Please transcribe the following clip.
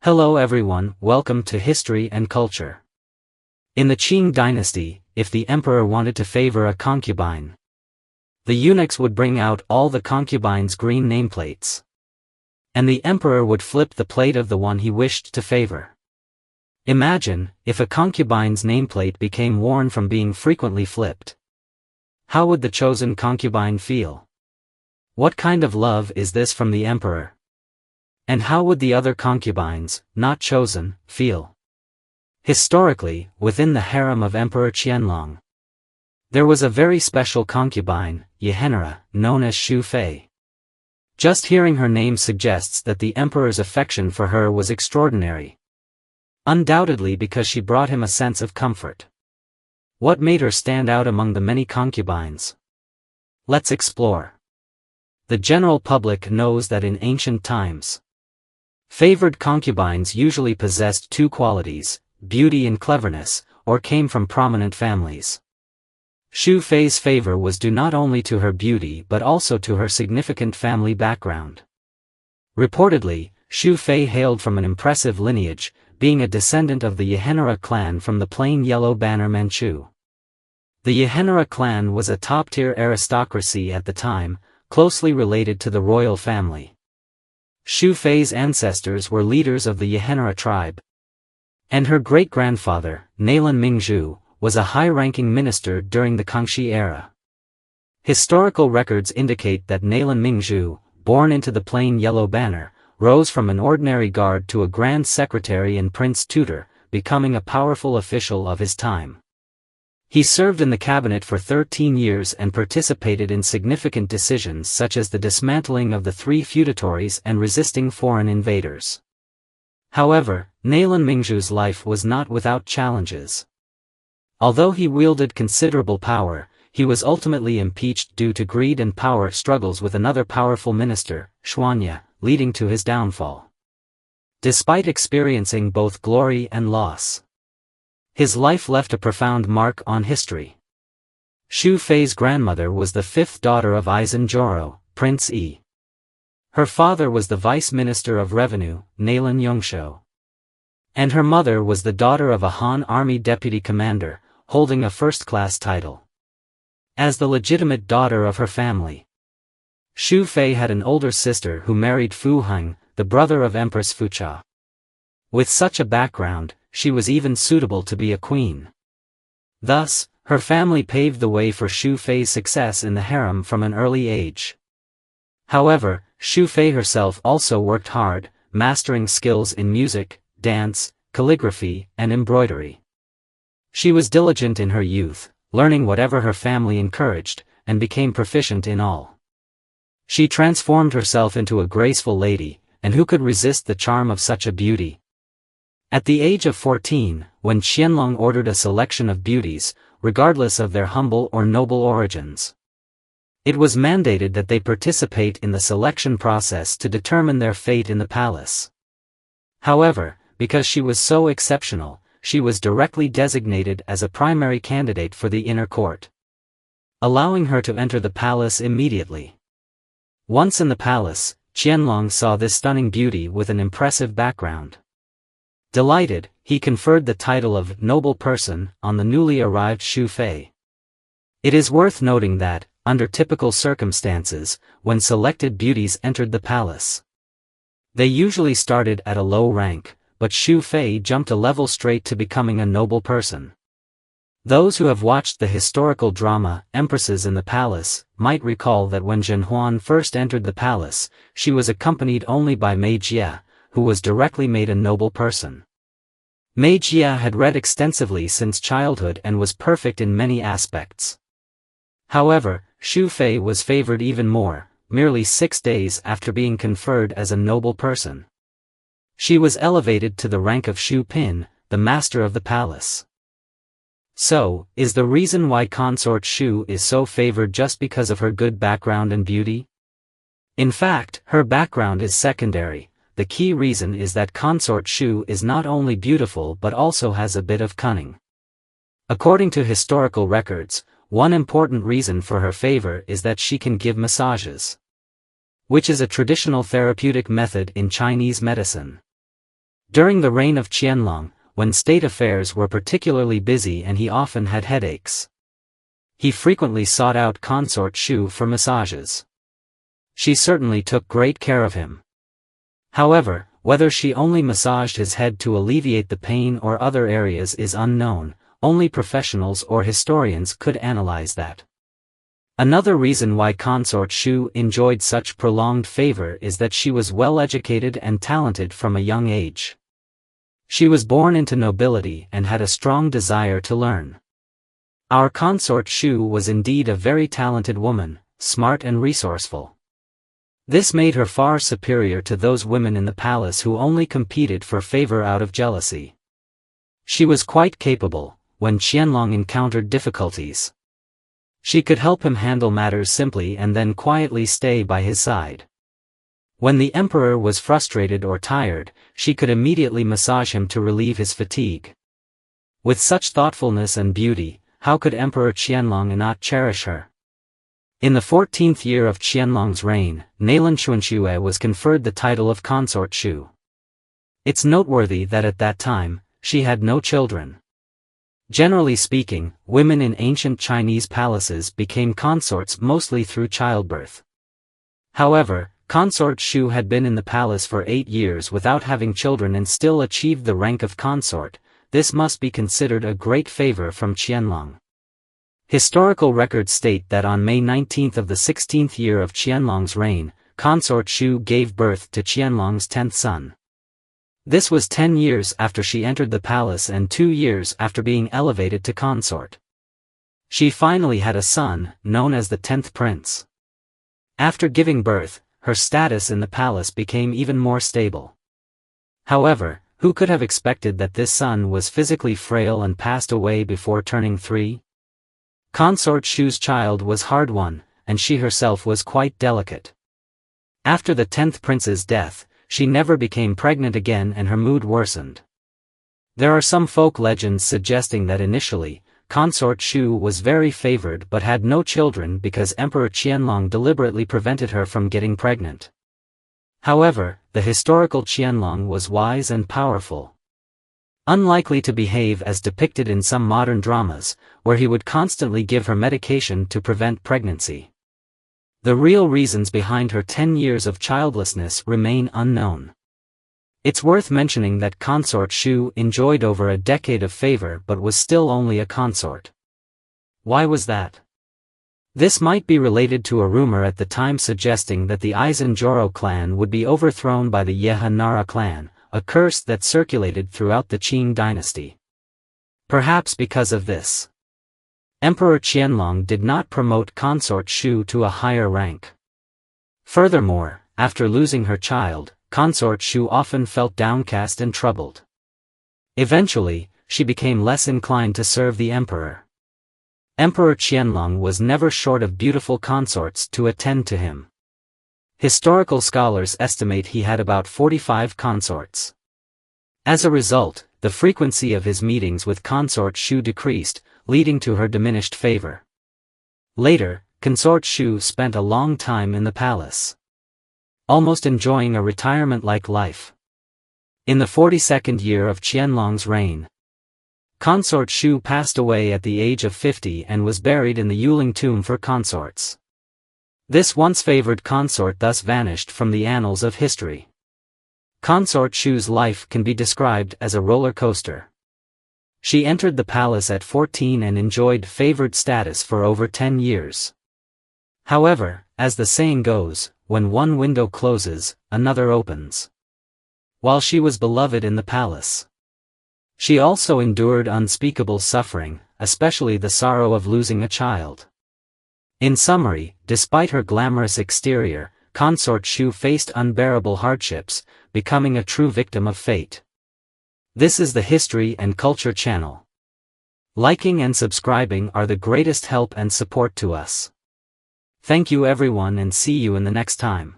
Hello everyone, welcome to History and Culture. In the Qing dynasty, if the emperor wanted to favor a concubine, the eunuchs would bring out all the concubines' green nameplates, and the emperor would flip the plate of the one he wished to favor. Imagine, if a concubine's nameplate became worn from being frequently flipped. How would the chosen concubine feel? What kind of love is this from the emperor? And how would the other concubines, not chosen, feel? Historically, within the harem of Emperor Qianlong, there was a very special concubine, Yahenra, known as Xu Fei. Just hearing her name suggests that the emperor's affection for her was extraordinary. Undoubtedly because she brought him a sense of comfort. What made her stand out among the many concubines? Let's explore. The general public knows that in ancient times, favored concubines usually possessed two qualities, beauty and cleverness, or came from prominent families. Xu Fei's favor was due not only to her beauty but also to her significant family background. Reportedly, Xu Fei hailed from an impressive lineage, being a descendant of the Yahenra clan from the plain yellow banner Manchu. The Yahenra clan was a top-tier aristocracy at the time, closely related to the royal family. Xu Fei's ancestors were leaders of the Yahenra tribe, and her great-grandfather, Nailan Mingzhu, was a high-ranking minister during the Guangxu era. Historical records indicate that Nailan Mingzhu, born into the plain yellow banner, rose from an ordinary guard to a grand secretary and prince tutor, becoming a powerful official of his time. He served in the cabinet for 13 years and participated in significant decisions such as the dismantling of the three feudatories and resisting foreign invaders. However, Nailan Mingzhu's life was not without challenges. Although he wielded considerable power, he was ultimately impeached due to greed and power struggles with another powerful minister, Xuanya, leading to his downfall. Despite experiencing both glory and loss, his life left a profound mark on history. Xu Fei's grandmother was the fifth daughter of Aizen Zhoro, Prince Yi. Her father was the vice minister of revenue, Nailan Yongshou. And her mother was the daughter of a Han army deputy commander, holding a first-class title. As the legitimate daughter of her family, Xu Fei had an older sister who married Fu Heng, the brother of Empress Fucha. With such a background, she was even suitable to be a queen. Thus, her family paved the way for Xu Fei's success in the harem from an early age. However, Xu Fei herself also worked hard, mastering skills in music, dance, calligraphy, and embroidery. She was diligent in her youth, learning whatever her family encouraged, and became proficient in all. She transformed herself into a graceful lady, and who could resist the charm of such a beauty? At the age of 14, when Qianlong ordered a selection of beauties, regardless of their humble or noble origins, it was mandated that they participate in the selection process to determine their fate in the palace. However, because she was so exceptional, she was directly designated as a primary candidate for the inner court, allowing her to enter the palace immediately. Once in the palace, Qianlong saw this stunning beauty with an impressive background. Delighted, he conferred the title of noble person on the newly arrived Xu Fei. It is worth noting that, under typical circumstances, when selected beauties entered the palace, they usually started at a low rank, but Xu Fei jumped a level straight to becoming a noble person. Those who have watched the historical drama, Empresses in the Palace, might recall that when Zhen Huan first entered the palace, she was accompanied only by Mei Jie, who was directly made a noble person. Mei Jie had read extensively since childhood and was perfect in many aspects. However, Xu Fei was favored even more, merely 6 days after being conferred as a noble person. She was elevated to the rank of Xu Pin, the master of the palace. So, is the reason why consort Xu is so favored just because of her good background and beauty? In fact, her background is secondary. The key reason is that consort Xu is not only beautiful but also has a bit of cunning. According to historical records, one important reason for her favor is that she can give massages, which is a traditional therapeutic method in Chinese medicine. During the reign of Qianlong, when state affairs were particularly busy and he often had headaches, he frequently sought out consort Shu for massages. She certainly took great care of him. However, whether she only massaged his head to alleviate the pain or other areas is unknown. Only professionals or historians could analyze that. Another reason why consort Shu enjoyed such prolonged favor is that she was well educated and talented from a young age. She was born into nobility and had a strong desire to learn. Our consort Shu was indeed a very talented woman, smart and resourceful. This made her far superior to those women in the palace who only competed for favor out of jealousy. She was quite capable. When Qianlong encountered difficulties, she could help him handle matters simply and then quietly stay by his side. When the emperor was frustrated or tired, she could immediately massage him to relieve his fatigue. With such thoughtfulness and beauty, how could Emperor Qianlong not cherish her? In the 14th year of Qianlong's reign, Nailan Xuanxue was conferred the title of consort Shu. It's noteworthy that at that time, she had no children. Generally speaking, women in ancient Chinese palaces became consorts mostly through childbirth. However, consort Shu had been in the palace for 8 years without having children and still achieved the rank of consort. This must be considered a great favor from Qianlong. Historical records state that on May 19 of the 16th year of Qianlong's reign, consort Shu gave birth to Qianlong's 10th son. This was 10 years after she entered the palace and 2 years after being elevated to consort. She finally had a son, known as the 10th prince. After giving birth, her status in the palace became even more stable. However, who could have expected that this son was physically frail and passed away before turning 3? Consort Shu's child was hard-won, and she herself was quite delicate. After the 10th prince's death, she never became pregnant again and her mood worsened. There are some folk legends suggesting that initially, consort Shu was very favored but had no children because Emperor Qianlong deliberately prevented her from getting pregnant. However, the historical Qianlong was wise and powerful. Unlikely to behave as depicted in some modern dramas, where he would constantly give her medication to prevent pregnancy. The real reasons behind her 10 years of childlessness remain unknown. It's worth mentioning that consort Shu enjoyed over a decade of favor but was still only a consort. Why was that? This might be related to a rumor at the time suggesting that the Aizen-Joro clan would be overthrown by the Yehe Nara clan, a curse that circulated throughout the Qing dynasty. Perhaps because of this, Emperor Qianlong did not promote consort Shu to a higher rank. Furthermore, after losing her child, consort Shu often felt downcast and troubled. Eventually, she became less inclined to serve the emperor. Emperor Qianlong was never short of beautiful consorts to attend to him. Historical scholars estimate he had about 45 consorts. As a result, the frequency of his meetings with consort Shu decreased, leading to her diminished favor. Later, consort Shu spent a long time in the palace, almost enjoying a retirement-like life. In the 42nd year of Qianlong's reign, consort Shu passed away at the age of 50 and was buried in the Yuling tomb for consorts. This once favored consort thus vanished from the annals of history. Consort Shu's life can be described as a roller coaster. She entered the palace at 14 and enjoyed favored status for over 10 years. However, as the saying goes, when one window closes, another opens. While she was beloved in the palace, she also endured unspeakable suffering, especially the sorrow of losing a child. In summary, despite her glamorous exterior, consort Shu faced unbearable hardships, becoming a true victim of fate. This is the History and Culture channel. Liking and subscribing are the greatest help and support to us. Thank you everyone and see you in the next time.